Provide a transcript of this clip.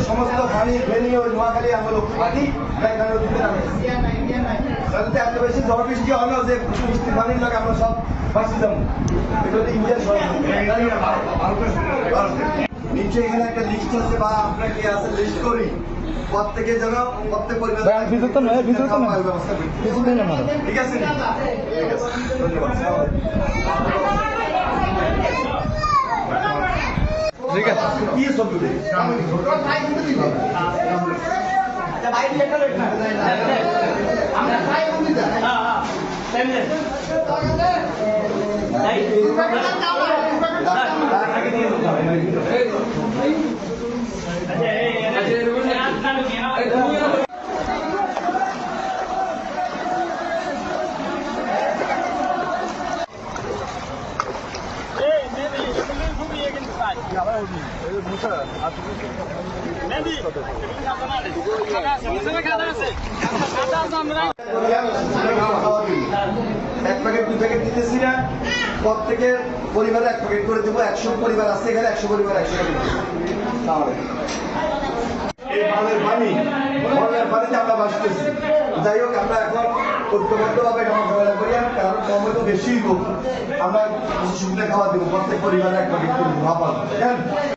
সমস্ত পানি ফেনি ওই নোয়াখালী আমার লক্ষ্মী এখানে দিতে নামে এত বেশি ঝড় বৃষ্টি হলো যে বৃষ্টি পানির লোক আমরা সব ফাঁসি যাবো এটা হচ্ছে ইন্ডিয়ান নিচে এখানে একটা লিস্ট আছে বা আপনার কি আছে লিস্ট করি প্রত্যেকে যেন প্রত্যেক পরিবার ব্যবস্থা ঠিক আছে ধন্যবাদ ঠিক আছে কি সব দিবে আচ্ছা ভাই একটা লেট না আমরা খাই বন্ধু দা হ্যাঁ হ্যাঁ টাইম দে তাই আগে দিয়ে দাও আচ্ছা এই রুমে আসনা কে এক প্যাকেট 2 প্যাকেট দিতেছি না প্রত্যেকের পরিবারে 1 প্যাকেট করে দেবো 100 পরিবার আছে এখানে 100 পরিবার 100 প্যাকেট এই বাঁধের পানিতে আমরা বাঁচতেছি যাই হোক আমরা এখন ঐক্যবদ্ধভাবে মোকাবেলা করি কারণ সময় তো বেশি হোক আমরা সুবিধা খাওয়া দেবো প্রত্যেক পরিবারে 1 প্যাকেট করে দেবো